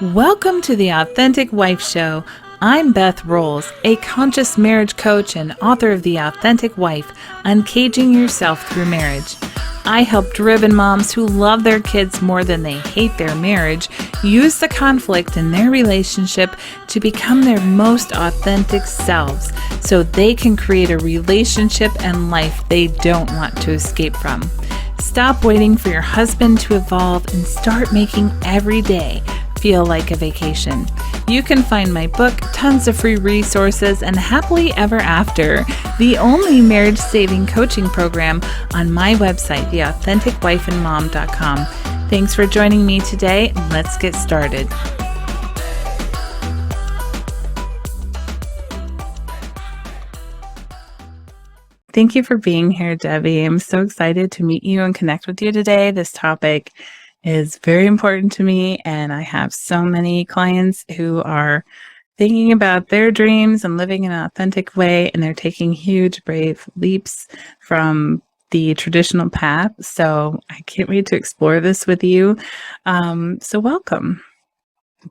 Welcome to the Authentic Wife Show. I'm Beth Rolls, a conscious marriage coach and author of The Authentic Wife, Uncaging Yourself Through Marriage. I help driven moms who love their kids more than they hate their marriage use the conflict in their relationship to become their most authentic selves so they can create a relationship and life they don't want to escape from. Stop waiting for your husband to evolve and start making every day feel like a vacation. You can find my book, tons of free resources, and Happily Ever After, the only marriage-saving coaching program, on my website, theauthenticwifeandmom.com. Thanks for joining me today. Let's get started. Thank you for being here, Debbie. I'm so excited to meet you and connect with you today. This topic is very important to me, and I have so many clients who are thinking about their dreams and living in an authentic way, and they're taking huge, brave leaps from the traditional path. So I can't wait to explore this with you. So welcome.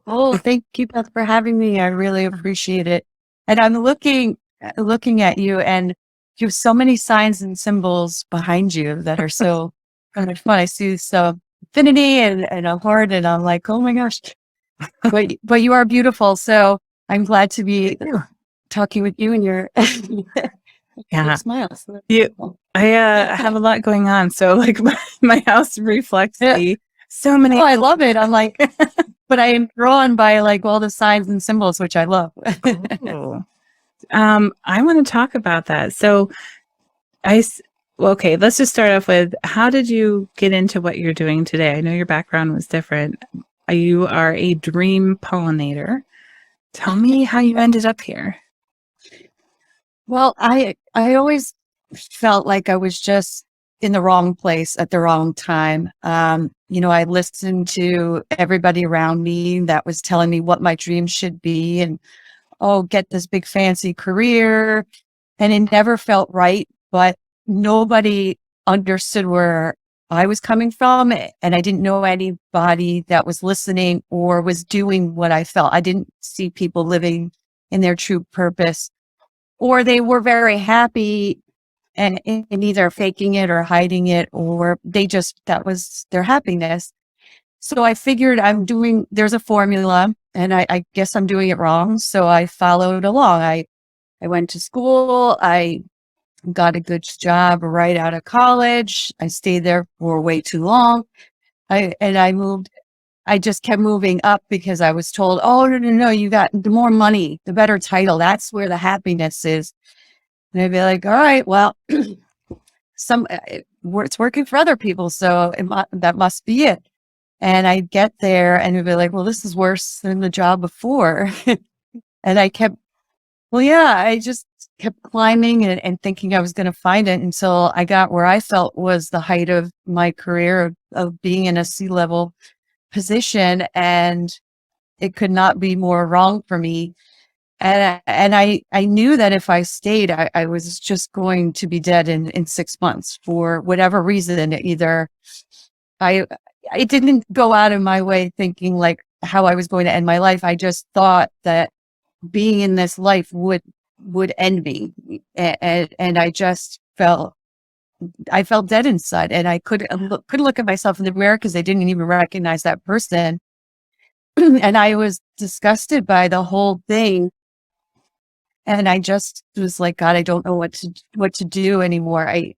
Oh, thank you, Beth, for having me. I really appreciate it. And I'm looking at you, and you have so many signs and symbols behind you that are so kind of fun. I see some infinity and a heart, and I'm like, oh my gosh. But you are beautiful. So I'm glad to be talking with you and your smiles. I have a lot going on. So like my house reflects so many. Oh, I love it. I'm like, but I am drawn by like all the signs and symbols, which I love. Oh. I want to talk about that. So okay, let's just start off with, how did you get into what you're doing today? I know your background was different. You are a dream pollinator. Tell me how you ended up here. Well, I always felt like I was just in the wrong place at the wrong time. I listened to everybody around me that was telling me what my dreams should be, and get this big fancy career. And it never felt right, but nobody understood where I was coming from. And I didn't know anybody that was listening or was doing what I felt. I didn't see people living in their true purpose, or they were very happy and either faking it or hiding it, or that was their happiness. So I figured there's a formula, and I guess I'm doing it wrong. So I followed along. I went to school. I got a good job right out of college. I stayed there for way too long. I moved. I just kept moving up because I was told, oh, no, you got the more money, the better title. That's where the happiness is. And I'd be like, all right, well, it's working for other people. So that must be it. And I'd get there and it'd be like, well, this is worse than the job before. And I just kept climbing and thinking I was going to find it until I got where I felt was the height of my career of being in a C-level position. And it could not be more wrong for me. And I knew that if I stayed, I was just going to be dead in 6 months for whatever reason. Either I didn't go out of my way thinking like how I was going to end my life. I just thought that being in this life would end me. And I just felt dead inside, and I couldn't look at myself in the mirror because I didn't even recognize that person. And I was disgusted by the whole thing. And I just was like, God, I don't know what to do anymore. I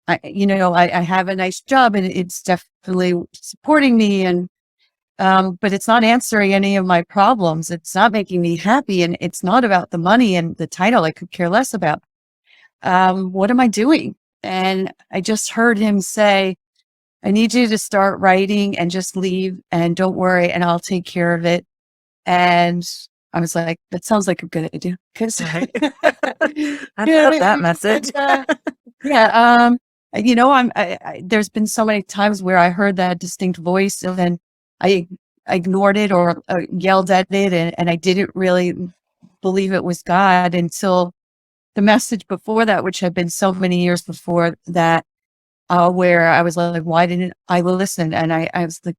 have a nice job and it's definitely supporting me, and but it's not answering any of my problems. It's not making me happy, and it's not about the money and the title. I could care less about. What am I doing? And I just heard him say, I need you to start writing and just leave and don't worry, and I'll take care of it. And I was like, that sounds like a good idea. Cause I love that message. There's been so many times where I heard that distinct voice and then I ignored it or yelled at it. And I didn't really believe it was God until the message before that, which had been so many years before that, where I was like, why didn't I listen? And I was like,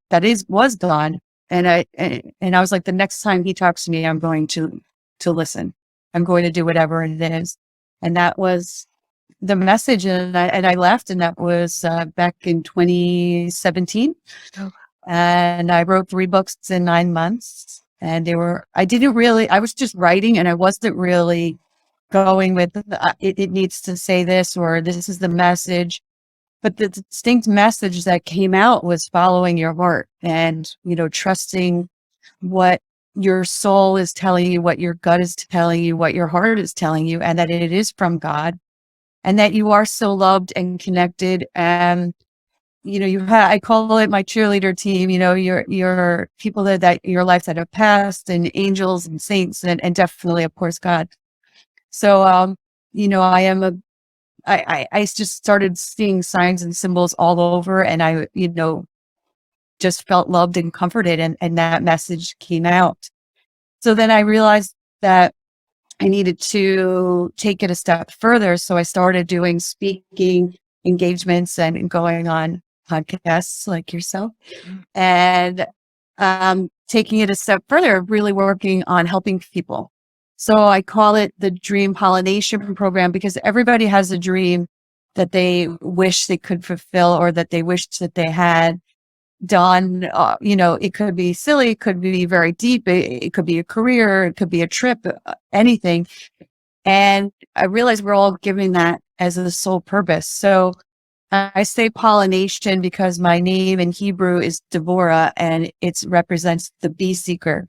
was God. And I was like, the next time he talks to me, I'm going to listen. I'm going to do whatever it is. And that was the message. And I left, and that was back in 2017. Oh. And I wrote 3 books in 9 months. And I was just writing, and I wasn't really going with it needs to say this, or this is the message. But the distinct message that came out was following your heart and, trusting what your soul is telling you, what your gut is telling you, what your heart is telling you, and that it is from God, and that you are so loved and connected. And, I call it my cheerleader team, your people that your life that have passed, and angels and saints, and definitely, of course, God. So, I just started seeing signs and symbols all over, and I, just felt loved and comforted, and that message came out. So then I realized that I needed to take it a step further. So I started doing speaking engagements and going on podcasts like yourself, and taking it a step further, really working on helping people. So I call it the Dream Pollination Program, because everybody has a dream that they wish they could fulfill, or that they wish that they had done. It could be silly, it could be very deep, it could be a career, it could be a trip, anything. And I realize we're all giving that as a sole purpose. So I say pollination because my name in Hebrew is Deborah, and it represents the bee seeker.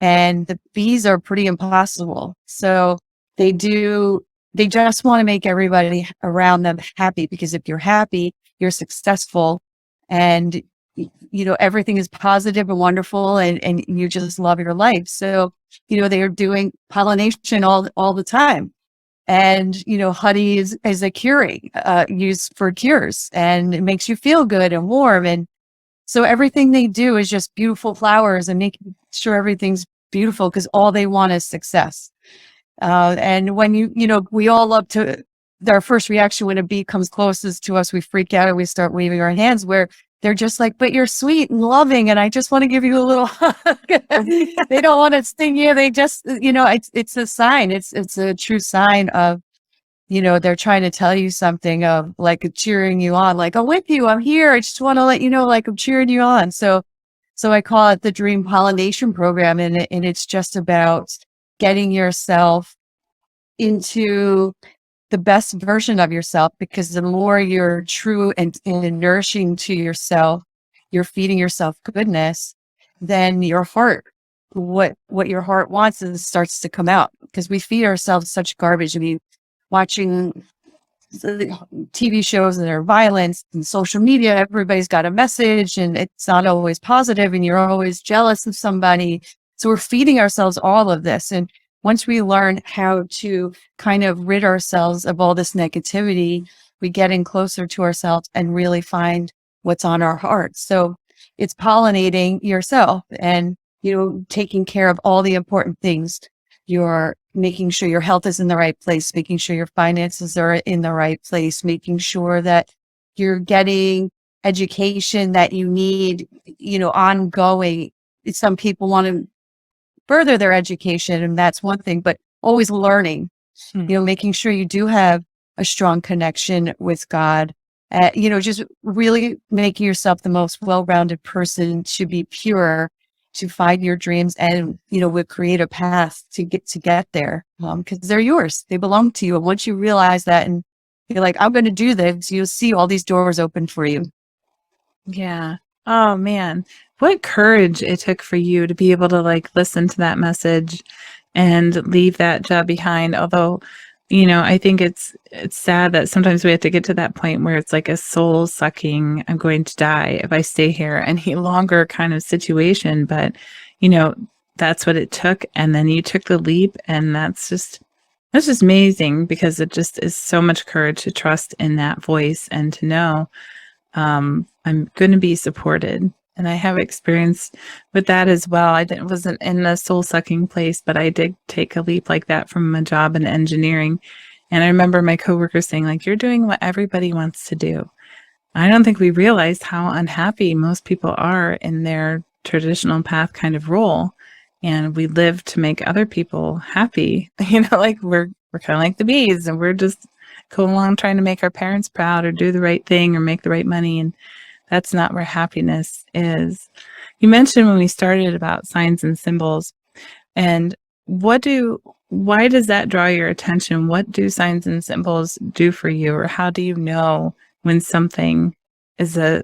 And the bees are pretty impossible. So they just want to make everybody around them happy, because if you're happy, you're successful, and everything is positive and wonderful, and you just love your life. So, they are doing pollination all the time. And, honey is a curing, used for cures, and it makes you feel good and warm. And so everything they do is just beautiful flowers and making sure everything's beautiful, because all they want is success. And when we all love to, our first reaction when a bee comes closest to us, we freak out and we start waving our hands, where they're just like, but you're sweet and loving, and I just want to give you a little hug. They don't want to sting you. They just, it's a sign. It's a true sign of, they're trying to tell you something, of like cheering you on, like, I'm with you, I'm here. I just want to let you know, like, I'm cheering you on. So I call it the Dream Pollination Program. And it's just about getting yourself into the best version of yourself, because the more you're true and nourishing to yourself, you're feeding yourself goodness, then your heart, what your heart wants, starts to come out, because we feed ourselves such garbage. I mean, watching TV shows that are violence and social media, everybody's got a message, and it's not always positive, and you're always jealous of somebody. So we're feeding ourselves all of this. And once we learn how to kind of rid ourselves of all this negativity, we get in closer to ourselves and really find what's on our heart. So it's pollinating yourself and, taking care of all the important things. You're making sure your health is in the right place, making sure your finances are in the right place, making sure that you're getting education that you need, ongoing. Some people want to further their education, and that's one thing, but always learning, making sure you do have a strong connection with God, just really making yourself the most well-rounded person, to be pure, to find your dreams, and, we'll create a path to get there, because they're yours, they belong to you. And once you realize that, and you're like, I'm going to do this, you'll see all these doors open for you. Yeah. Oh man, what courage it took for you to be able to listen to that message and leave that job behind. Although, I think it's sad that sometimes we have to get to that point where it's like a soul sucking, I'm going to die if I stay here any longer kind of situation. But, that's what it took. And then you took the leap, and that's just amazing, because it just is so much courage to trust in that voice and to know, I'm going to be supported. And I have experience with that as well. Wasn't in the soul sucking place, but I did take a leap like that from a job in engineering. And I remember my coworkers saying, you're doing what everybody wants to do. I don't think we realize how unhappy most people are in their traditional path kind of role, and we live to make other people happy. You know, like we're kind of like the bees, and we're just going along trying to make our parents proud or do the right thing or make the right money, and that's not where happiness is. You mentioned when we started about signs and symbols, and why does that draw your attention? What do signs and symbols do for you, or how do you know when something is a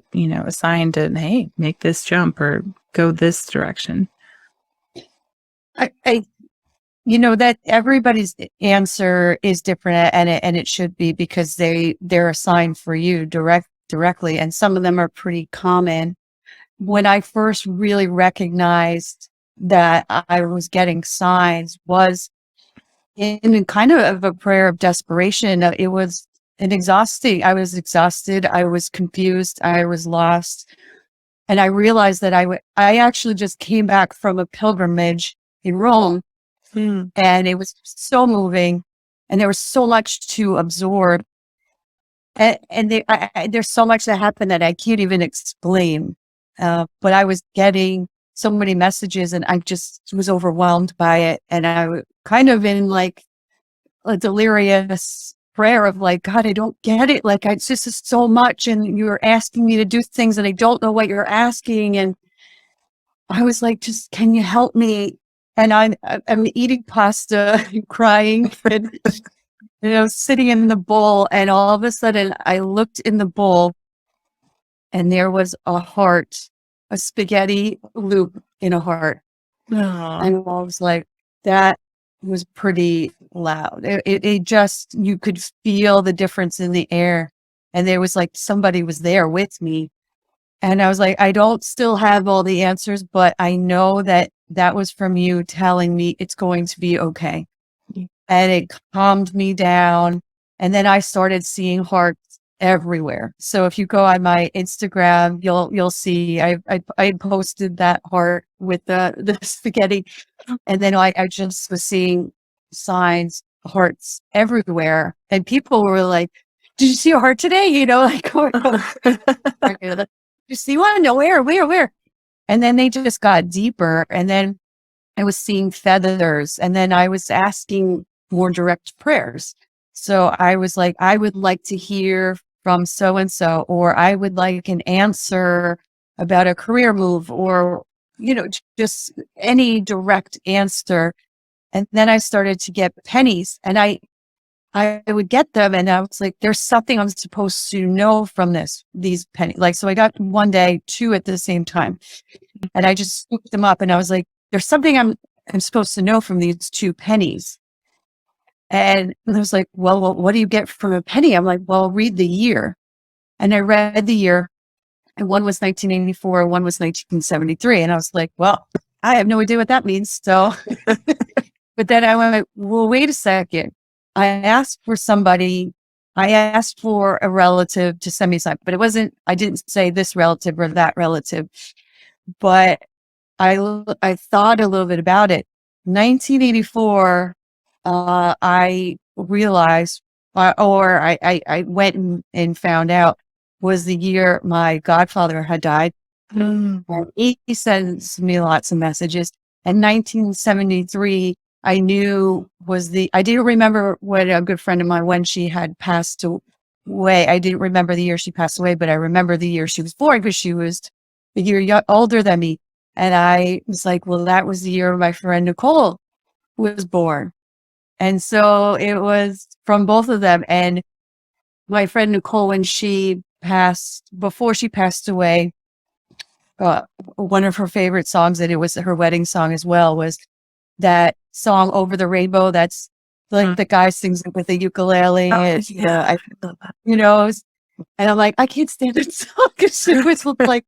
sign to, hey, make this jump or go this direction? I that everybody's answer is different, and it should be, because they're assigned for you directly, and some of them are pretty common. When I first really recognized that I was getting signs was in kind of a prayer of desperation. It was I was exhausted. I was confused. I was lost. And I realized that I actually just came back from a pilgrimage in Rome, and it was so moving, and there was so much to absorb. And there's so much that happened that I can't even explain. But I was getting so many messages, and I just was overwhelmed by it. And I was kind of in like a delirious prayer of like, God, I don't get it. Like, it's just so much, and you're asking me to do things, and I don't know what you're asking. And I was like, just, can you help me? And I'm eating pasta, crying, and sitting in the bowl. And all of a sudden, I looked in the bowl, and there was a heart, a spaghetti loop in a heart. Aww. And I was like, that was pretty loud. It just, you could feel the difference in the air. And there was like, somebody was there with me. And I was like, I don't still have all the answers, but I know that was from you telling me it's going to be okay. And it calmed me down. And then I started seeing hearts everywhere. So if you go on my Instagram, you'll see I posted that heart with the spaghetti, and then I just was seeing signs, hearts everywhere, and people were like, "Did you see a heart today?" Like, "Did you see one? No, where?" And then they just got deeper, and then I was seeing feathers, and then I was asking more direct prayers. So I was like, I would like to hear from so-and-so, or I would like an answer about a career move, or, just any direct answer. And then I started to get pennies, and I would get them, and I was like, there's something I'm supposed to know from these pennies. Like, so I got one day 2 at the same time, and I just scooped them up, and I was like, there's something I'm supposed to know from these 2 pennies. And I was like, well, what do you get from a penny? I'm like, well, read the year. And I read the year, and one was 1984, one was 1973. And I was like, well, I have no idea what that means. So, but then I went, well, wait a second. I asked for a relative to send me something, but I didn't say this relative or that relative, but I thought a little bit about it. 1984, I realized, or I went and found out, was the year my godfather had died. And he sends me lots of messages. And 1973, I knew I didn't remember what a good friend of mine, when she had passed away. I didn't remember the year she passed away, but I remember the year she was born, because she was a year older than me. And I was like, well, that was the year my friend Nicole was born. And so it was from both of them. And my friend Nicole, before she passed away, one of her favorite songs, and it was her wedding song as well, was that song "Over the Rainbow." That's like the guy sings it with the ukulele. I love that. And I'm like, I can't stand that song, because she was like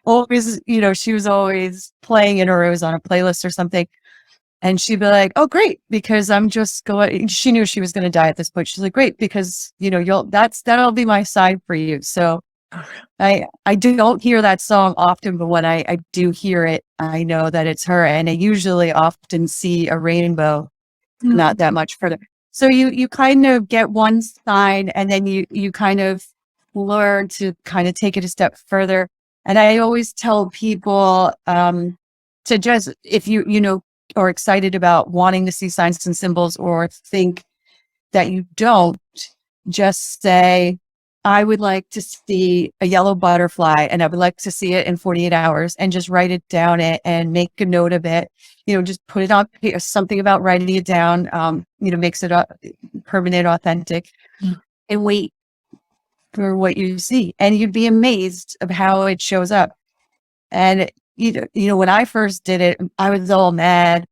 always, she was always playing it, or it was on a playlist or something. And she'd be like, oh, great, because I'm just going, she knew she was going to die at this point. She's like, great, because, that'll be my sign for you. So I don't hear that song often, but when I do hear it, I know that it's her. And I usually often see a rainbow, not that much further. So you kind of get one sign, and then you kind of learn to kind of take it a step further. And I always tell people to just, if you are excited about wanting to see signs and symbols or think that you don't, just say, I would like to see a yellow butterfly and I would like to see it in 48 hours, and just write it down and make a note of it. Just put it on something about writing it down, makes it permanent, authentic, and wait for what you see. And you'd be amazed of how it shows up. And, when I first did it, I was all mad.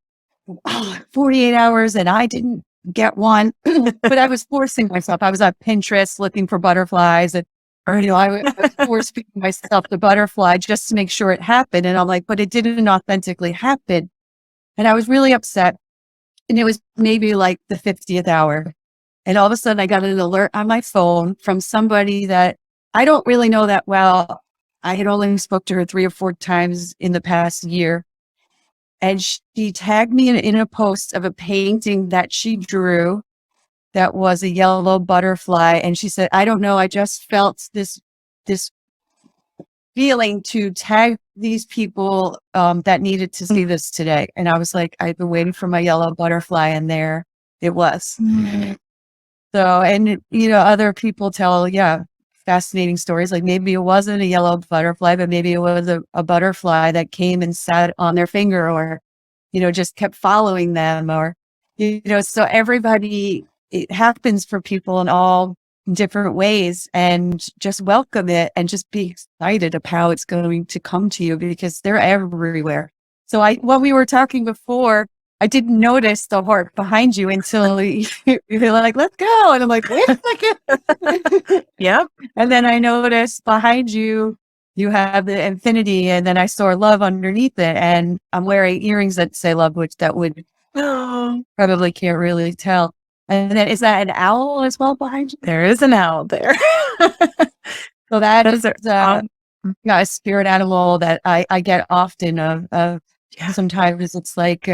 48 hours and I didn't get one, but I was forcing myself. I was on Pinterest looking for butterflies, and I was forcing myself the butterfly just to make sure it happened. And I'm like, but it didn't authentically happen. And I was really upset. And it was maybe like the 50th hour. And all of a sudden I got an alert on my phone from somebody that I don't really know that well. I had only spoke to her 3 or 4 times in the past year. And she tagged me in a post of a painting that she drew that was a yellow butterfly. And she said, I don't know, I just felt this feeling to tag these people that needed to see this today. And I was like, I've been waiting for my yellow butterfly, and there it was. Mm-hmm. So, and other people tell, fascinating stories. Like maybe it wasn't a yellow butterfly, but maybe it was a butterfly that came and sat on their finger, or, just kept following them, or, so everybody, it happens for people in all different ways, and just welcome it and just be excited of how it's going to come to you, because they're everywhere. So when we were talking before, I didn't notice the heart behind you until you were like, let's go. And I'm like, wait a second. Yep. And then I noticed behind you, you have the infinity. And then I saw love underneath it. And I'm wearing earrings that say love, which that would probably can't really tell. And then is that an owl as well behind you? There is an owl there. So that is a spirit animal that I get often of. Sometimes it's like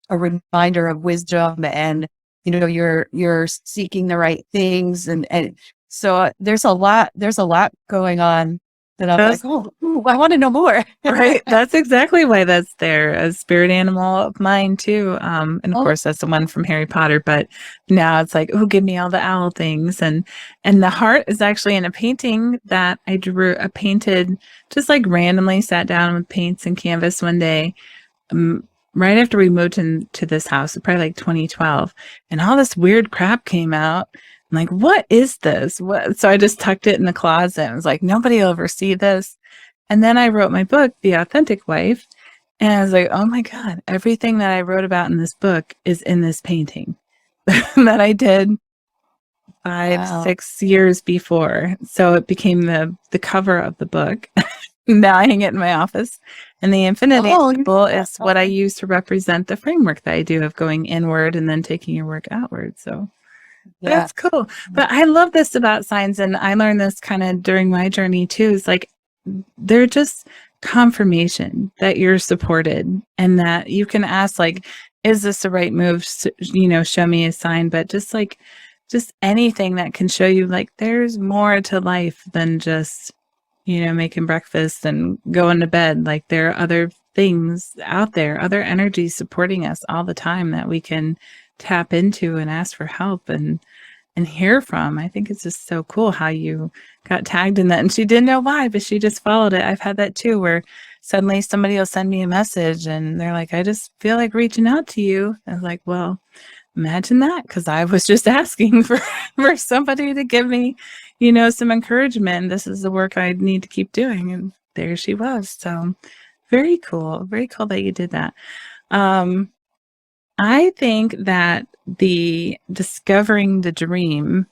a reminder of wisdom, and you're seeking the right things, and so there's a lot going on that I'm like, I want to know more. Right. That's exactly why that's there. A spirit animal of mine too. And of course that's the one from Harry Potter, but now it's like, give me all the owl things. And the heart is actually in a painting that I painted just like randomly, sat down with paints and canvas one day, right after we moved into this house, probably like 2012, and all this weird crap came out. I'm like, what is this? So I just tucked it in the closet. I was like, nobody will ever see this. And then I wrote my book, The Authentic Wife. And I was like, oh my God, everything that I wrote about in this book is in this painting that I did 6 years before. So it became the cover of the book. Now I hang it in my office. And the infinity symbol is what I use to represent the framework that I do of going inward and then taking your work outward. So that's cool. But I love this about signs. And I learned this kind of during my journey too. It's like, they're just confirmation that you're supported, and that you can ask, like, is this the right move? Show me a sign. But just anything that can show you, like, there's more to life than just, making breakfast and going to bed. Like, there are other things out there, other energies supporting us all the time that we can tap into and ask for help and hear from. I think it's just so cool how you got tagged in that, and she didn't know why, but she just followed it. I've had that too, where suddenly somebody will send me a message and they're like, I just feel like reaching out to you. I was like, well, imagine that, because I was just asking for somebody to give me, some encouragement. This is the work I need to keep doing. And there she was. So very cool. Very cool that you did that. I think that the discovering the dream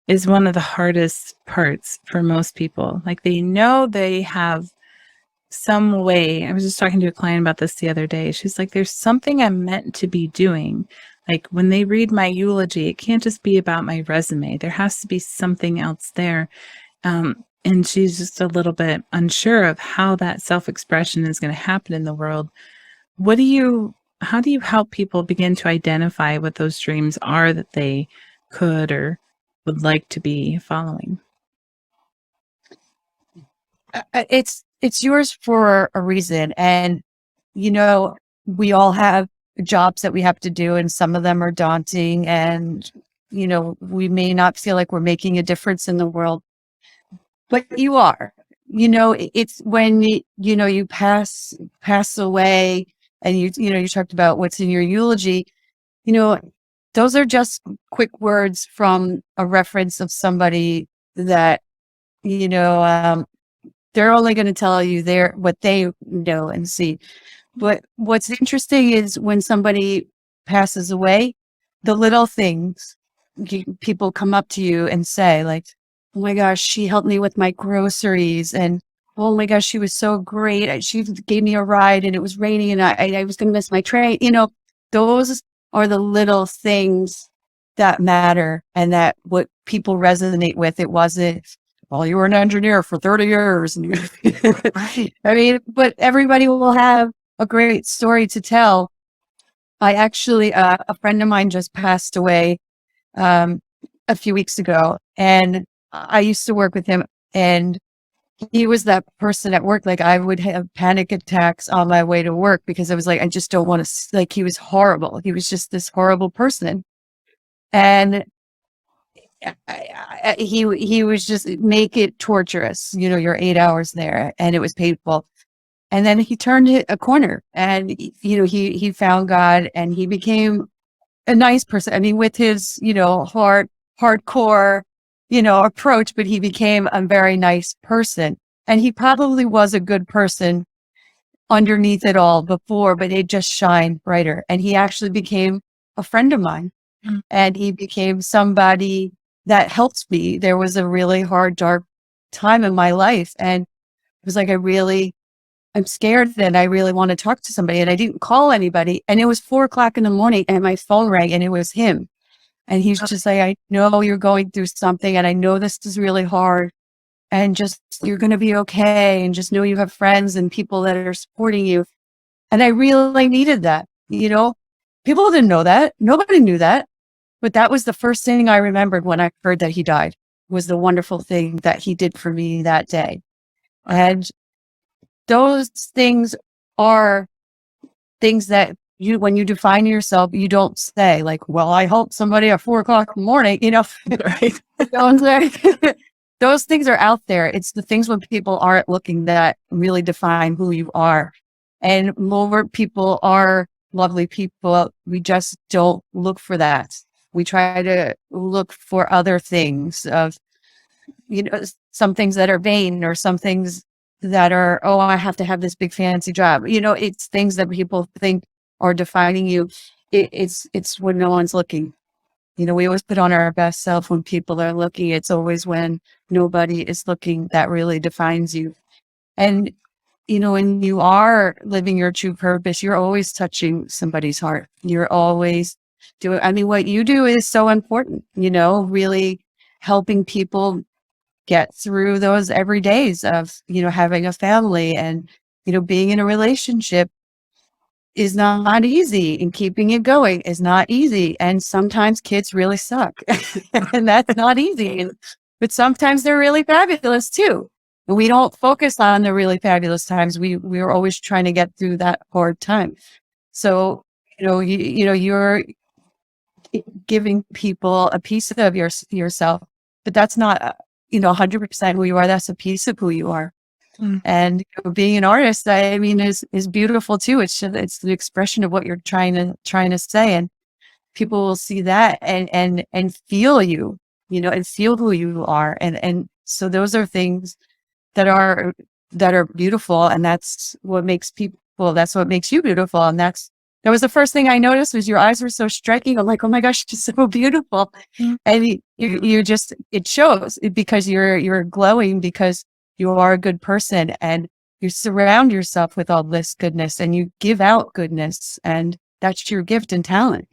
is one of the hardest parts for most people. Like, they know they have some way. I was just talking to a client about this the other day. She's like, there's something I'm meant to be doing. Like, when they read my eulogy, it can't just be about my resume. There has to be something else there. And she's just a little bit unsure of how that self-expression is going to happen in the world. How do you help people begin to identify what those dreams are that they could or would like to be following? It's yours for a reason. And, we all have jobs that we have to do, and some of them are daunting, and, we may not feel like we're making a difference in the world, but you are. It's when you pass away, and you talked about what's in your eulogy. You know, those are just quick words from a reference of somebody that, they're only going to tell you what they know and see. But what's interesting is when somebody passes away, the little things people come up to you and say, like, "Oh my gosh, she helped me with my groceries," and "Oh my gosh, she was so great. She gave me a ride, and it was raining, and I was going to miss my train." Those are the little things that matter, and that what people resonate with. It wasn't, "Well, you were an engineer for 30 years." And Right. I mean, but everybody will have a great story to tell. I actually, a friend of mine just passed away um, a few weeks ago, and I used to work with him, and he was that person at work. Like, I would have panic attacks on my way to work because I was like, I just don't want to, like, he was horrible. He was just this horrible person. And he was just make it torturous. You're 8 hours there, and it was painful. And then he turned a corner, and he found God, and he became a nice person. I mean, with his hardcore approach, but he became a very nice person. And he probably was a good person underneath it all before, but it just shined brighter. And he actually became a friend of mine, Mm. and he became somebody that helped me. There was a really hard, dark time in my life, and it was like, I'm scared that I really want to talk to somebody, and I didn't call anybody. And it was 4 o'clock in the morning, and my phone rang, and it was him. And he's just like, "I know you're going through something, and I know this is really hard, and just, you're going to be okay. And just know you have friends and people that are supporting you." And I really needed that. People didn't know that. Nobody knew that. But that was the first thing I remembered when I heard that he died, was the wonderful thing that he did for me that day. And those things are things that when you define yourself, you don't say, like, "Well, I helped somebody at 4 o'clock in the morning," Right. Don't say. Those things are out there. It's the things when people aren't looking that really define who you are. And more people are lovely people. We just don't look for that. We try to look for other things of, some things that are vain, or some things that are, "Oh, I have to have this big fancy job." It's things that people think are defining you. It's when no one's looking. We always put on our best self when people are looking. It's always when nobody is looking that really defines you. And, when you are living your true purpose, you're always touching somebody's heart. You're always doing, I mean, what you do is so important, really helping people get through those every days of, having a family, and, being in a relationship is not easy, and keeping it going is not easy. And sometimes kids really suck, and that's not easy. But sometimes they're really fabulous too. And we don't focus on the really fabulous times. We're always trying to get through that hard time. So, you're giving people a piece of yourself, but that's not, 100% who you are. That's a piece of who you are. Mm. And being an artist, I mean, is beautiful too. It's the expression of what you're trying to say, and people will see that and feel you, and feel who you are. And so those are things that are beautiful, and that's what makes people. That's what makes you beautiful, and that was the first thing I noticed, was your eyes were so striking. I'm like, "Oh my gosh, she's so beautiful." Mm. And you just, it shows, because you're glowing, because you are a good person, and you surround yourself with all this goodness, and you give out goodness, and that's your gift and talent.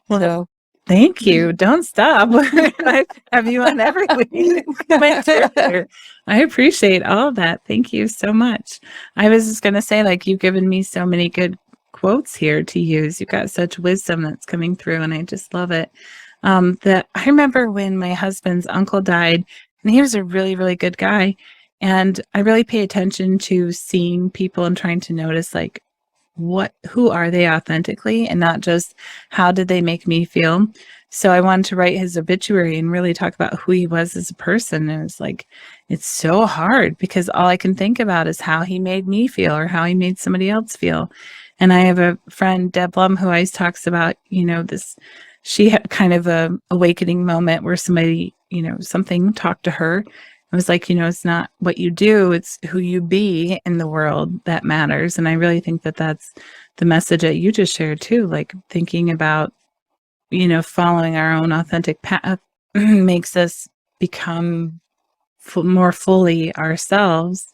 So Thank you. Don't stop. I have you on every week. I appreciate all of that. Thank you so much. I was just going to say, like, you've given me so many good quotes here to use. You've got such wisdom that's coming through, and I just love it. I remember when my husband's uncle died, and he was a really, really good guy. And I really pay attention to seeing people and trying to notice like who are they authentically and not just how did they make me feel. So I wanted to write his obituary and really talk about who he was as a person. And it's like, it's so hard because all I can think about is how he made me feel or how he made somebody else feel. And I have a friend, Deb Blum, who always talks about, she had kind of a awakening moment where somebody, something talked to her. It was like, it's not what you do, it's who you be in the world that matters. And I really think that that's the message that you just shared too, like thinking about, following our own authentic path makes us become more fully ourselves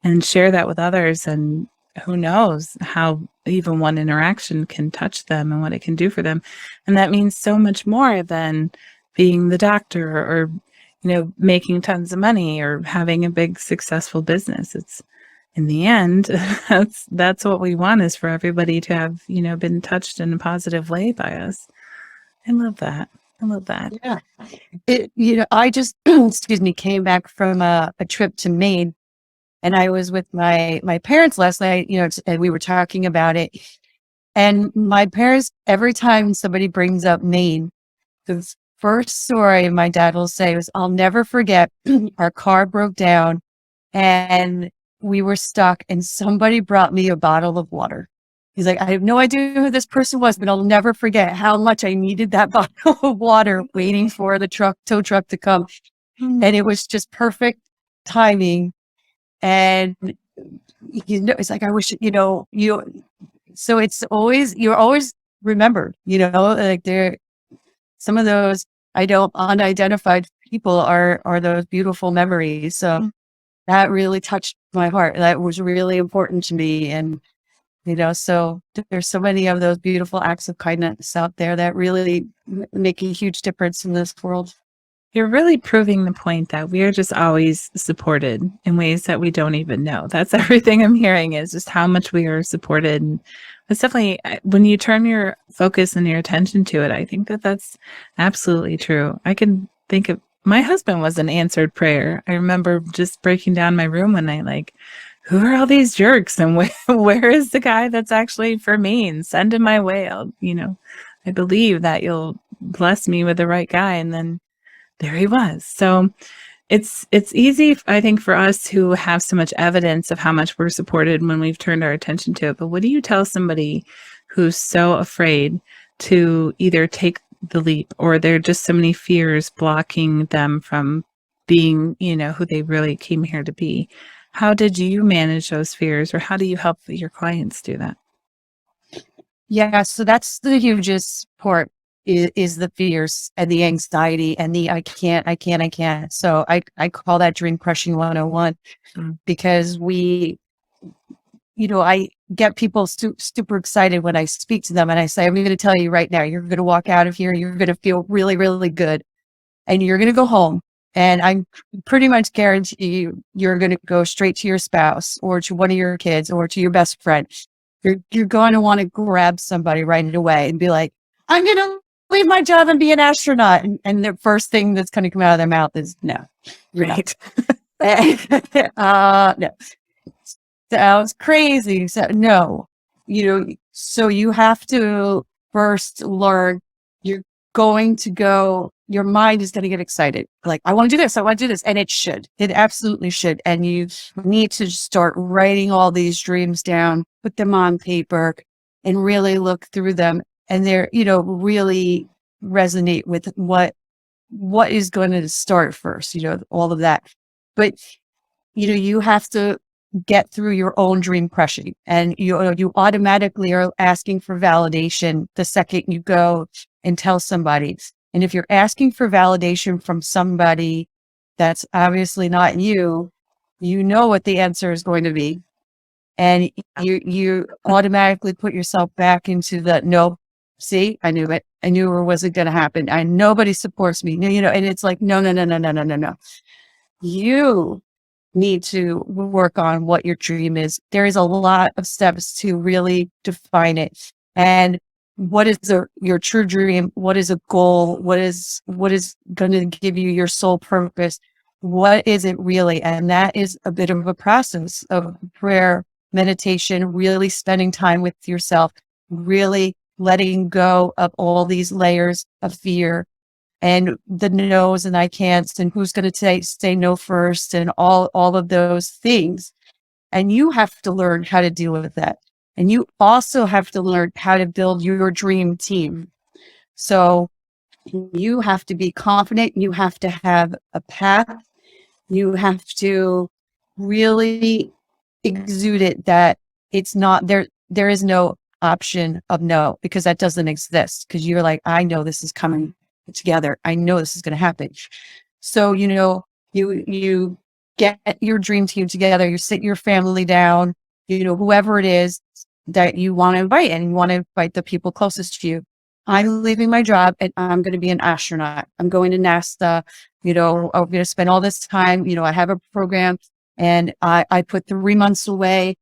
and share that with others. And who knows how even one interaction can touch them and what it can do for them. And that means so much more than being the doctor or making tons of money or having a big successful business. It's in the end, that's what we want, is for everybody to have, been touched in a positive way by us. I love that. I love that. Yeah. I just, excuse me, came back from a trip to Maine, and I was with my parents last night, and we were talking about it. And my parents, every time somebody brings up Maine, the first story my dad will say was, I'll never forget, our car broke down and we were stuck and somebody brought me a bottle of water. He's like, I have no idea who this person was, but I'll never forget how much I needed that bottle of water waiting for the tow truck to come. And it was just perfect timing. And, it's like, I wish, so you're always remembered, like some of those unidentified people are those beautiful memories. So that really touched my heart. That was really important to me. And, so there's so many of those beautiful acts of kindness out there that really make a huge difference in this world. You're really proving the point that we are just always supported in ways that we don't even know. That's everything I'm hearing, is just how much we are supported. And it's definitely, when you turn your focus and your attention to it, I think that that's absolutely true. I can think of, my husband was an answered prayer. I remember just breaking down my room one night, like, who are all these jerks? And where is the guy that's actually for me? And send him my way. I believe that you'll bless me with the right guy. And then there he was. So it's easy, I think, for us who have so much evidence of how much we're supported when we've turned our attention to it. But what do you tell somebody who's so afraid to either take the leap, or there are just so many fears blocking them from being, who they really came here to be? How did you manage those fears, or how do you help your clients do that? Yeah, so that's the hugest part, is the fears and the anxiety and the I can't. So I call that dream crushing 101, because I get people super excited when I speak to them, and I say, I'm going to tell you right now, you're going to walk out of here, you're going to feel really, really good, and you're going to go home. And I pretty much guarantee you're going to go straight to your spouse or to one of your kids or to your best friend. You're going to want to grab somebody right away and be like, I'm going to leave my job and be an astronaut. And the first thing that's going to come out of their mouth is, no, you're Right. not. No. Sounds crazy. So no, so you have to first learn. You're going to go, your mind is going to get excited. Like, I want to do this. I want to do this. And it should. It absolutely should. And you need to start writing all these dreams down, put them on paper, and really look through them. And they're, really resonate with what is going to start first, all of that. But, you have to get through your own dream crushing, and you automatically are asking for validation the second you go and tell somebody. And if you're asking for validation from somebody that's obviously not you, you know what the answer is going to be, and you automatically put yourself back into the no. See, I knew it. I knew it wasn't going to happen. Nobody supports me. And it's like, no. You need to work on what your dream is. There is a lot of steps to really define it. And what is your true dream? What is a goal? What is going to give you your sole purpose? what is it really? And that is a bit of a process of prayer, meditation, really spending time with yourself, really letting go of all these layers of fear and the no's and I can'ts and who's going to say no first and all of those things. And you have to learn how to deal with that. And you also have to learn how to build your dream team. So you have to be confident. You have to have a path. You have to really exude it that it's not there. There is no option of no, because that doesn't exist. Because you're like, I know this is coming together. I know this is going to happen. So, you get your dream team together, you sit your family down, whoever it is that you want to invite, and you want to invite the people closest to you. I'm leaving my job and I'm going to be an astronaut. I'm going to NASA, I'm going to spend all this time, I have a program and I put 3 months away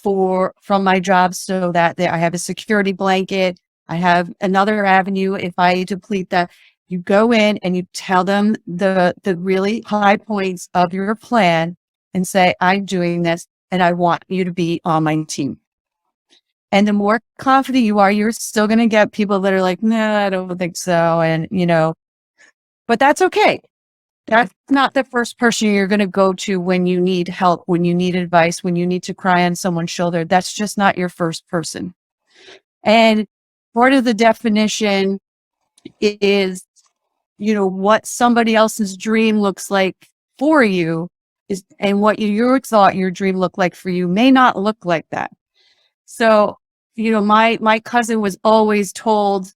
from my job so that I have a security blanket. I have another avenue if I deplete that. You go in and you tell them the really high points of your plan and say, I'm doing this and I want you to be on my team. And the more confident you are, you're still going to get people that are like, no, I don't think so. And, but that's okay. That's not the first person you're going to go to when you need help, when you need advice, when you need to cry on someone's shoulder. That's just not your first person. And part of the definition is, what somebody else's dream looks like for you is, and what you thought your dream looked like for you may not look like that. So, my cousin was always told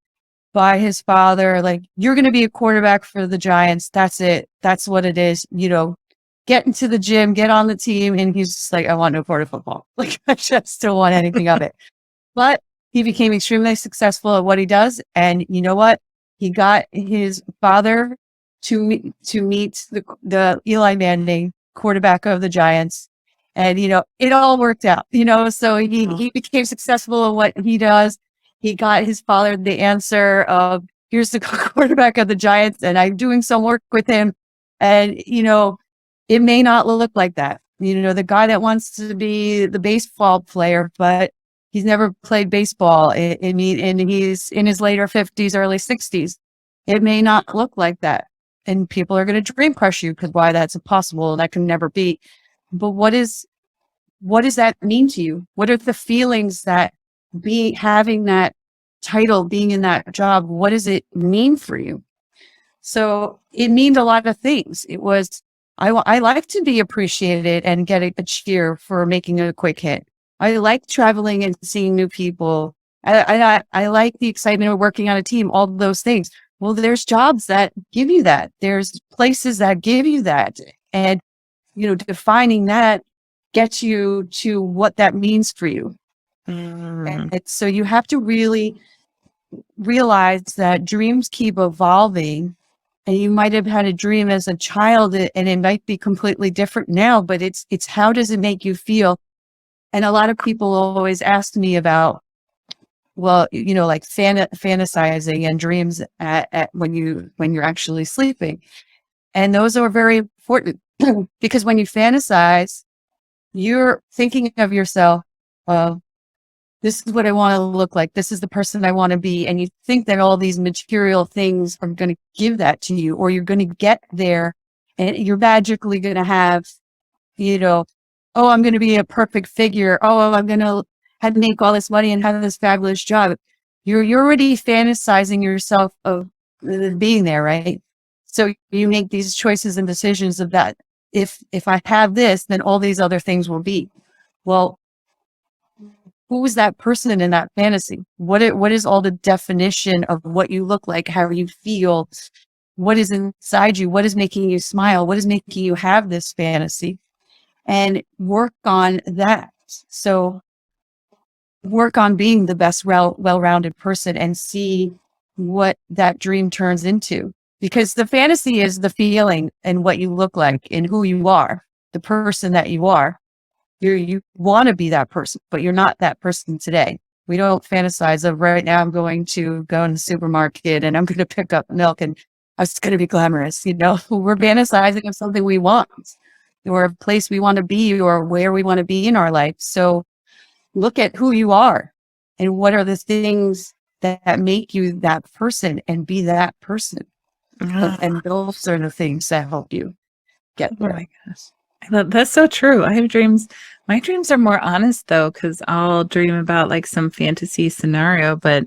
by his father, like, you're going to be a quarterback for the Giants. That's it. That's what it is. Get into the gym, get on the team. And he's just like, I want no part of football. Like, I just don't want anything of it. But he became extremely successful at what he does. And you know what? He got his father to meet the Eli Manning, quarterback of the Giants. And, it all worked out, so he became successful at what he does. He got his father the answer of, here's the quarterback of the Giants, and I'm doing some work with him. And, it may not look like that. The guy that wants to be the baseball player, but he's never played baseball, and he's in his later 50s, early 60s. It may not look like that. And people are going to dream crush you because why that's impossible. That can never be. But what does that mean to you? What are the feelings that having that title, being in that job, what does it mean for you? So it means a lot of things. It was, I like to be appreciated and get a cheer for making a quick hit. I like traveling and seeing new people. I like the excitement of working on a team, all those things. Well, there's jobs that give you that. There's places that give you that. And, defining that gets you to what that means for you. And so you have to really realize that dreams keep evolving, and you might have had a dream as a child and it might be completely different now, but it's how does it make you feel? And a lot of people always ask me about, well, like fantasizing and dreams at when you're actually sleeping. And those are very important because when you fantasize, you're thinking of yourself, this is what I want to look like. This is the person I want to be. And you think that all these material things are going to give that to you, or you're going to get there and you're magically going to have, oh, I'm going to be a perfect figure. Oh, I'm going to have to make all this money and have this fabulous job. You're already fantasizing yourself of being there, right? So you make these choices and decisions of that. If I have this, then all these other things will be. Well, who is that person in that fantasy? What is all the definition of what you look like, how you feel, what is inside you, what is making you smile, what is making you have this fantasy, and work on that. So work on being the best well-rounded person and see what that dream turns into. Because the fantasy is the feeling and what you look like and who you are, the person that you are. You want to be that person, but you're not that person today. We don't fantasize of right now I'm going to go in the supermarket and I'm going to pick up milk and it's going to be glamorous. We're fantasizing of something we want, or a place we want to be, or where we want to be in our life. So look at who you are and what are the things that make you that person, and be that person. And those are the things that help you get there. Oh my gosh. That's so true. I have dreams. My dreams are more honest though, because I'll dream about like some fantasy scenario, but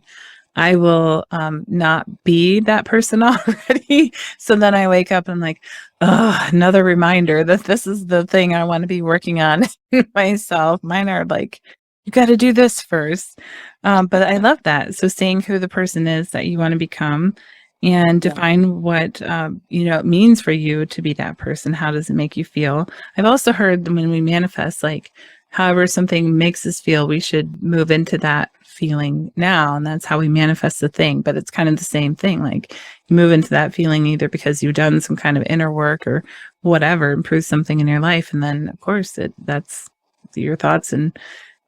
I will not be that person already. So then I wake up and I'm like, oh, another reminder that this is the thing I want to be working on myself. Mine are like, you got to do this first. But I love that. So seeing who the person is that you want to become and define what, it means for you to be that person. How does it make you feel? I've also heard that when we manifest, like, however something makes us feel, we should move into that feeling now, and that's how we manifest the thing. But it's kind of the same thing, like you move into that feeling either because you've done some kind of inner work or whatever, improve something in your life, and then of course that's your thoughts and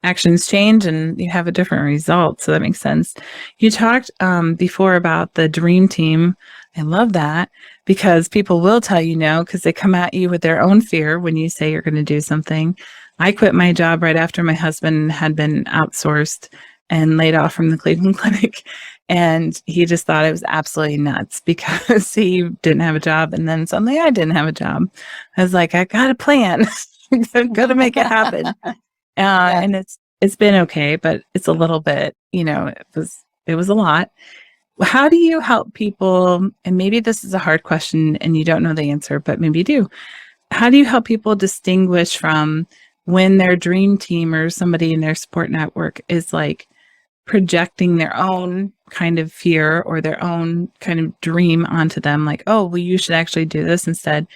actions change and you have a different result. So that makes sense. You talked before about the dream team. I love that, because people will tell you no because they come at you with their own fear when you say you're going to do something. I quit my job right after my husband had been outsourced and laid off from the Cleveland Clinic. And he just thought it was absolutely nuts because he didn't have a job. And then suddenly I didn't have a job. I was like, I got a plan. I'm going to make it happen. And it's been okay, but it's a little bit, it was a lot. How do you help people? And maybe this is a hard question and you don't know the answer, but maybe you do. How do you help people distinguish from when their dream team or somebody in their support network is like projecting their own kind of fear or their own kind of dream onto them? Like, oh, well, you should actually do this instead.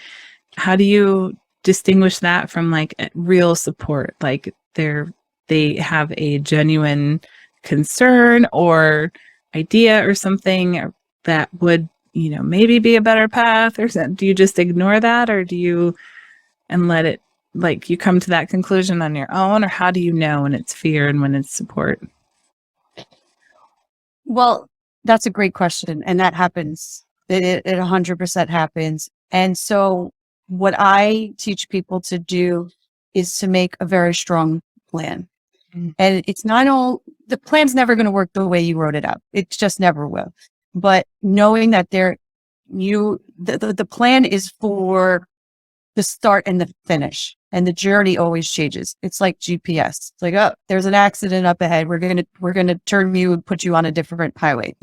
How do you distinguish that from like real support? Like they have a genuine concern or idea or something that would, maybe be a better path, or do you just ignore that, or do you and let it, like, you come to that conclusion on your own, or how do you know when it's fear and when it's support? Well, that's a great question. And that happens. It 100% happens. And so what I teach people to do is to make a very strong plan. And it's not all, the plan's never going to work the way you wrote it up. It just never will. But knowing that the plan is for the start and the finish, and the journey always changes. It's like GPS. It's like, oh, there's an accident up ahead. We're going to turn you and put you on a different highway,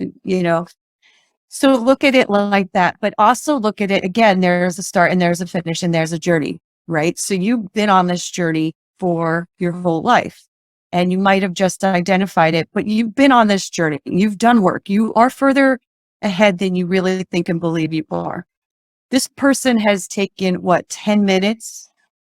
So look at it like that, but also look at it again. There's a start and there's a finish and there's a journey, right? So you've been on this journey for your whole life. And you might have just identified it, but you've been on this journey. You've done work. You are further ahead than you really think and believe you are. This person has taken 10 minutes,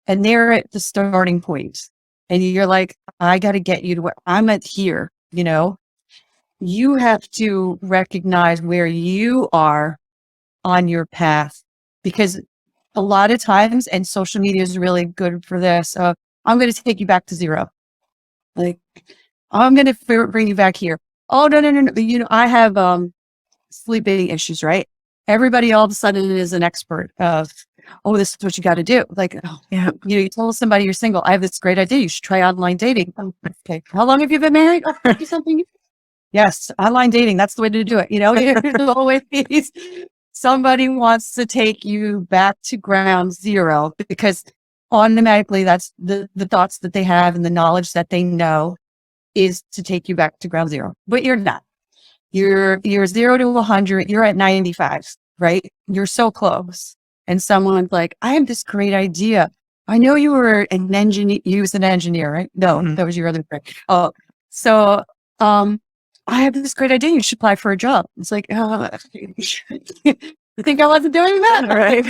and they're at the starting point. And you're like, I got to get you to where I'm at here. You have to recognize where you are on your path, because a lot of times, and social media is really good for this. I'm going to take you back to zero. Like, I'm going to bring you back here. Oh, no. I have sleeping issues, right? Everybody all of a sudden is an expert of, oh, this is what you got to do. Like, oh, yeah, you tell somebody you're single. I have this great idea. You should try online dating. Oh, okay. How long have you been married? Oh, 30 something. Yes, online dating. That's the way to do it. There's always somebody wants to take you back to ground zero, because automatically that's the thoughts that they have and the knowledge that they know is to take you back to ground zero. But you're not. You're 0 to 100. You're at 95, right? You're so close. And someone's like, I have this great idea. I know you were an engineer. You was an engineer, right? No, that was your other friend. Oh, so I have this great idea. You should apply for a job. It's like, oh, you think I wasn't doing that, right?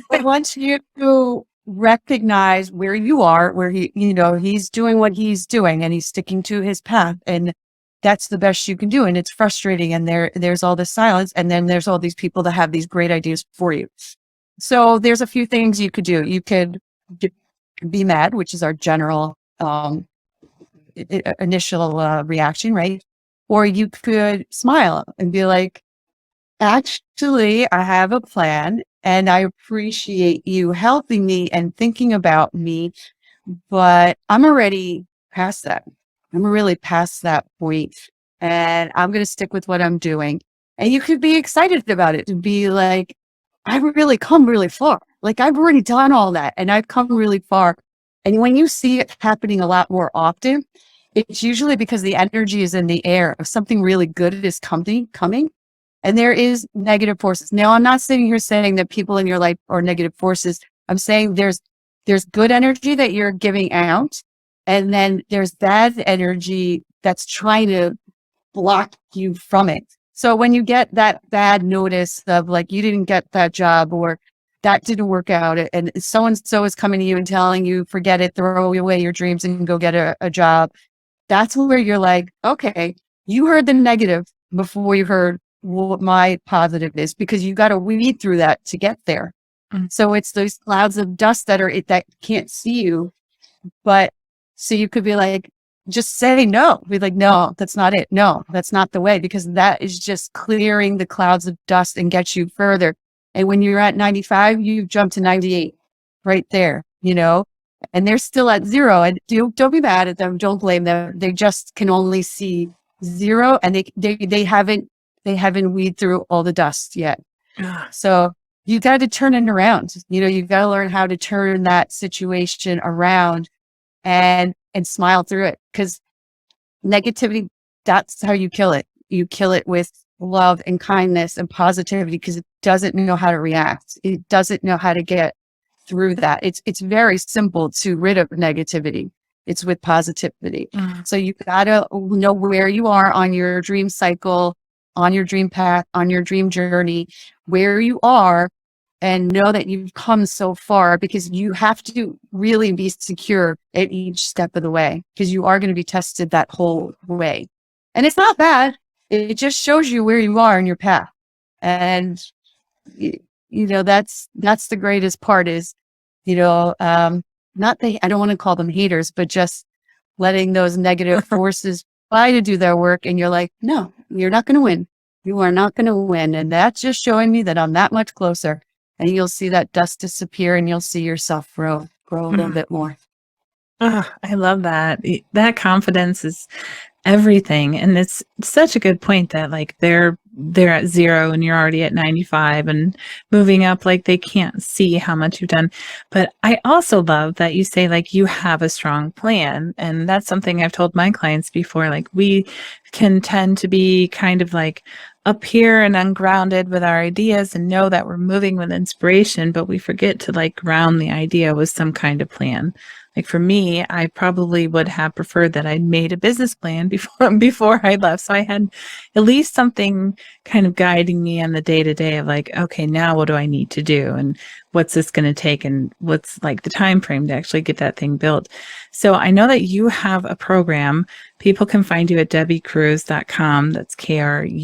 But once you recognize where you are, where he's doing what he's doing and he's sticking to his path, and that's the best you can do. And it's frustrating. And there's all this silence. And then there's all these people that have these great ideas for you. So there's a few things you could do. You could be mad, which is our general initial reaction, right? Or you could smile and be like, Actually, I have a plan, and I appreciate you helping me and thinking about me, but I'm already past that. I'm really past that point, and I'm going to stick with what I'm doing. And you could be excited about it to be like, I've really come really far. Like, I've already done all that and I've come really far. And when you see it happening a lot more often, it's usually because the energy is in the air of something really good is coming. And there is negative forces. Now, I'm not sitting here saying that people in your life are negative forces. I'm saying there's good energy that you're giving out, and then there's bad energy that's trying to block you from it. So when you get that bad notice of like, you didn't get that job or that didn't work out, and so and so is coming to you and telling you, forget it, throw away your dreams and go get a job. That's where you're like, okay, you heard the negative before you heard what my positive is, because you got to weed through that to get there. So it's those clouds of dust that can't see you. But so you could be like, just say no. Be like, no, that's not it. No, that's not the way, because that is just clearing the clouds of dust and gets you further. And when you're at 95, you jump to 98 right there, and they're still at 0. And don't be mad at them. Don't blame them. They just can only see 0, and they haven't weed through all the dust yet. So you got to turn it around. You've got to learn how to turn that situation around and smile through it, because negativity, that's how you kill it. You kill it with love and kindness and positivity, because it doesn't know how to react. It doesn't know how to get through that. It's very simple to rid of negativity. It's with positivity. So you got to know where you are on your dream cycle, on your dream path, on your dream journey, where you are, and know that you've come so far, because you have to really be secure at each step of the way, because you are going to be tested that whole way. And it's not bad. It just shows you where you are in your path. And, that's the greatest part is, not I don't want to call them haters, but just letting those negative forces try to do their work. And you're like, no, you're not going to win. You are not going to win. And that's just showing me that I'm that much closer. And you'll see that dust disappear, and you'll see yourself grow a little bit more. Oh, I love that. That confidence is everything. And it's such a good point that like they're at 0 and you're already at 95 and moving up, like they can't see how much you've done. But I also love that you say like you have a strong plan. And that's something I've told my clients before. Like we can tend to be kind of like up here and ungrounded with our ideas and know that we're moving with inspiration, but we forget to like ground the idea with some kind of plan. Like for me, I probably would have preferred that I'd made a business plan before I left. So I had at least something kind of guiding me on the day to day of like, okay, now what do I need to do? And what's this going to take? And what's like the time frame to actually get that thing built? So I know that you have a program. People can find you at debbykrusz.com. That's KRUSZ.com.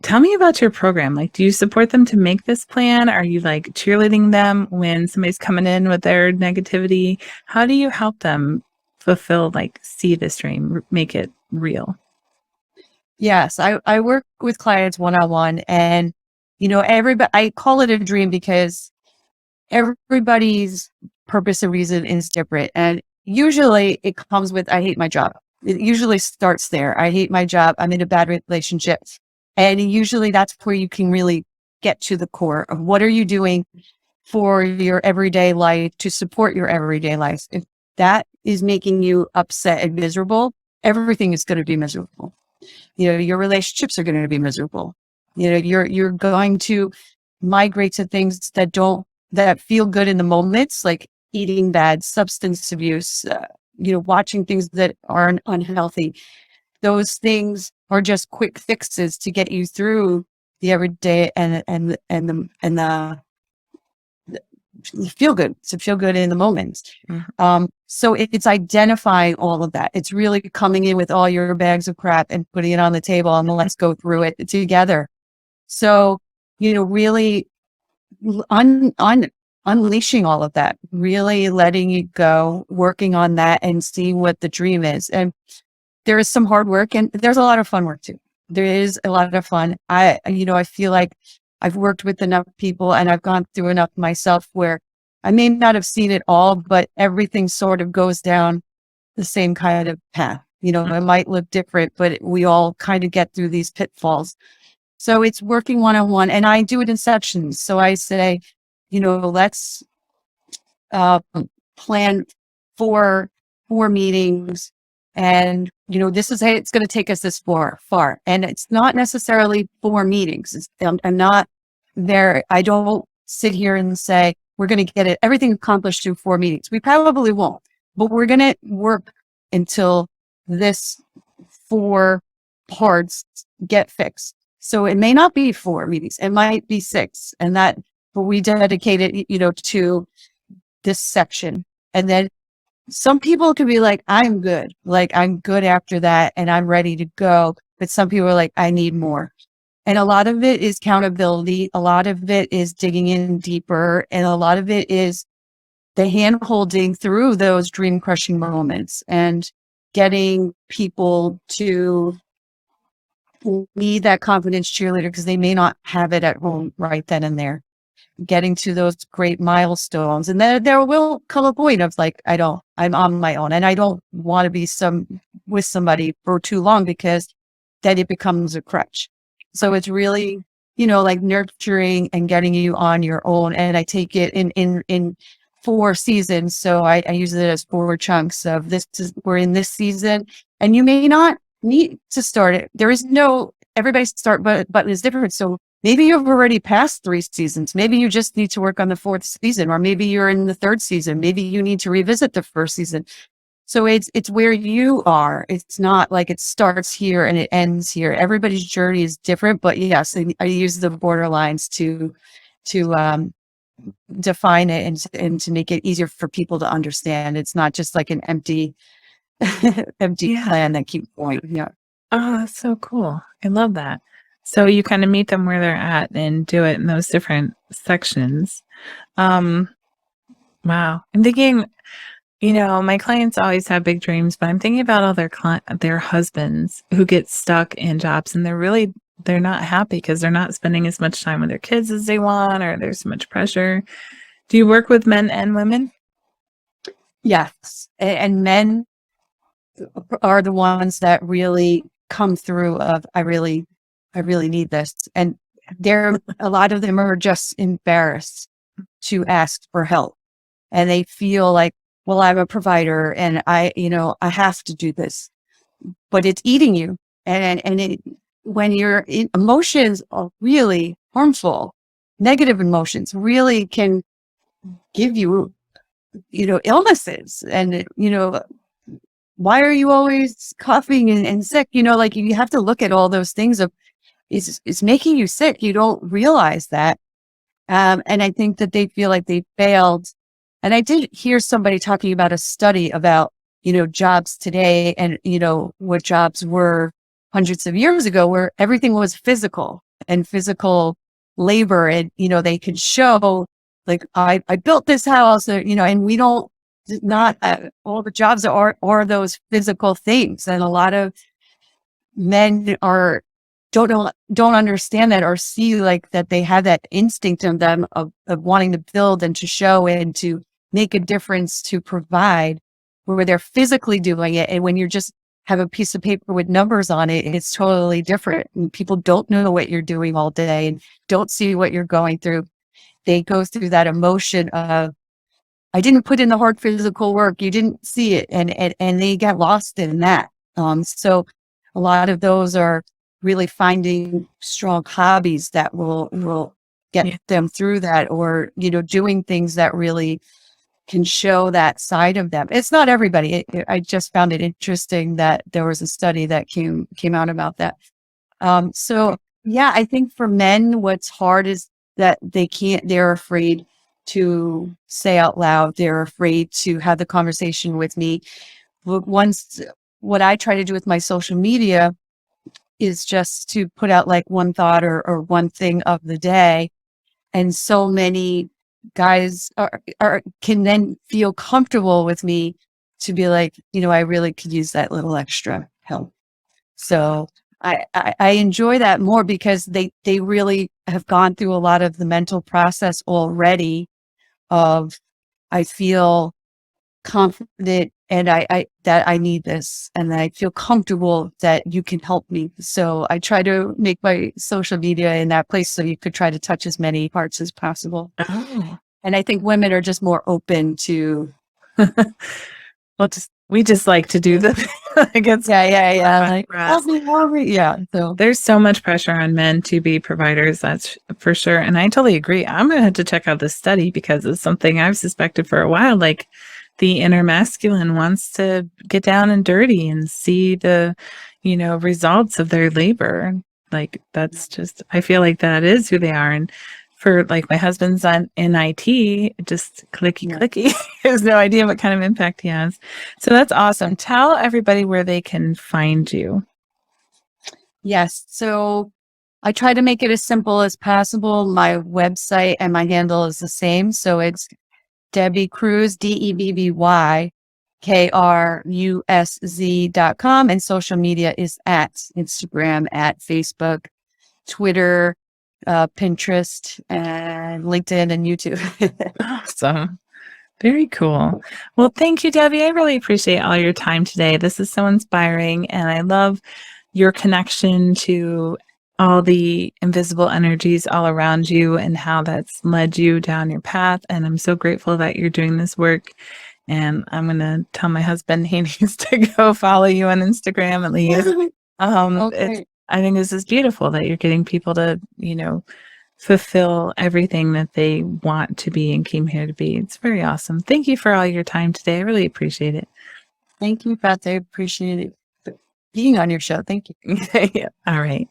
Tell me about your program. Like, do you support them to make this plan? Are you like cheerleading them when somebody's coming in with their negativity? How do you help them fulfill, like, see this dream, make it real? Yes, I work with clients one-on-one, and, everybody, I call it a dream because everybody's purpose and reason is different. And usually it comes with, I hate my job. It usually starts there. I hate my job. I'm in a bad relationship. And usually that's where you can really get to the core of what are you doing for your everyday life to support your everyday life. If that is making you upset and miserable, everything is going to be miserable. Your relationships are going to be miserable. You're going to migrate to things that feel good in the moments, like eating bad, substance abuse, watching things that are unhealthy. Those things are just quick fixes to get you through the everyday and the feel good, to feel good in the moments. So it's identifying all of that. It's really coming in with all your bags of crap and putting it on the table, and let's go through it together. So, really unleashing all of that, really letting it go, working on that and seeing what the dream is. And there is some hard work, and there's a lot of fun work too. There is a lot of fun. I feel like I've worked with enough people and I've gone through enough myself where I may not have seen it all, but everything sort of goes down the same kind of path. It might look different, but we all kind of get through these pitfalls. So it's working one-on-one, and I do it in sections. So I say, let's uh, plan four meetings, and this is it's going to take us this far, and it's not necessarily 4 meetings. I'm not there. I don't sit here and say we're going to get everything accomplished through 4 meetings. We probably won't, but we're going to work until this 4 parts get fixed. So it may not be 4 meetings, it might be 6, but we dedicate it, to this section. And then some people could be like, I'm good after that and I'm ready to go. But some people are like, I need more. And a lot of it is accountability. A lot of it is digging in deeper. And a lot of it is the hand holding through those dream crushing moments and getting people to be that confidence cheerleader because they may not have it at home right then and there. Getting to those great milestones. And then there will come a point of like, I'm on my own and I don't want to be with somebody for too long because then it becomes a crutch. So it's really, like nurturing and getting you on your own. And I take it in 4 seasons. So I use it as 4 chunks of we're in this season and you may not need to start it. There is everybody's start button is different. So maybe you've already passed 3 seasons. Maybe you just need to work on the 4th season, or maybe you're in the 3rd season. Maybe you need to revisit the 1st season. So it's where you are. It's not like it starts here and it ends here. Everybody's journey is different, but yes, I use the borderlines to define it and to make it easier for people to understand. It's not just like an empty plan that keeps going. Yeah. Oh, that's so cool. I love that. So you kind of meet them where they're at and do it in those different sections. Wow. I'm thinking, my clients always have big dreams, but I'm thinking about all their husbands who get stuck in jobs and they're not happy because they're not spending as much time with their kids as they want, or there's so much pressure. Do you work with men and women? Yes. And men are the ones that really come through of, I really need this. And a lot of them are just embarrassed to ask for help. And they feel like, well, I'm a provider and I have to do this, but it's eating you. And when your emotions are really harmful, negative emotions really can give you, illnesses. And, why are you always coughing and sick? Like you have to look at all those things of, it's making you sick. You don't realize that. And I think that they feel like they failed. And I did hear somebody talking about a study about, jobs today and, what jobs were hundreds of years ago where everything was physical and physical labor. And, they could show like, I built this house, and we don't, not all the jobs are those physical things. And a lot of men don't understand that or see like that they have that instinct in them of wanting to build and to show and to make a difference, to provide, where they're physically doing it. And when you just have a piece of paper with numbers on it, it's totally different. And people don't know what you're doing all day and don't see what you're going through. They go through that emotion of, I didn't put in the hard physical work. You didn't see it. And they get lost in that. So a lot of those are really finding strong hobbies that will get them through that, or, doing things that really can show that side of them. It's not everybody. I just found it interesting that there was a study that came out about that. So yeah, I think for men, what's hard is that they're afraid to say out loud. They're afraid to have the conversation with me. What I try to do with my social media is just to put out like one thought or one thing of the day. And so many guys can then feel comfortable with me to be like, I really could use that little extra help. So I enjoy that more because they really have gone through a lot of the mental process already of, I feel confident and that I need this and I feel comfortable that you can help me. So I try to make my social media in that place so you could try to touch as many hearts as possible. Oh. And I think women are just more open to. Well, we just like to do the against Like, yeah. So There's so much pressure on men to be providers, that's for sure. And I totally agree. I'm gonna have to check out this study because it's something I've suspected for a while. Like the inner masculine wants to get down and dirty and see the, results of their labor. Like that's just, I feel like that is who they are. And for like my husband's in IT, just clicky. He has no idea what kind of impact he has. So that's awesome. Tell everybody where they can find you. yes. So I try to make it as simple as possible. My website and my handle is the same. So it's Debby Kruz, DebbyKrusz.com. And social media is at Instagram, at Facebook, Twitter, Pinterest, and LinkedIn and YouTube. Awesome. Very cool. Well, thank you, Debbie. I really appreciate all your time today. This is so inspiring, and I love your connection to all the invisible energies all around you and how that's led you down your path. And I'm so grateful that you're doing this work. And I'm going to tell my husband he needs to go follow you on Instagram at least. Okay. I think this is beautiful that you're getting people to, fulfill everything that they want to be and came here to be. It's very awesome. Thank you for all your time today. I really appreciate it. Thank you, Beth. I appreciate it being on your show. Thank you. Yeah. All right.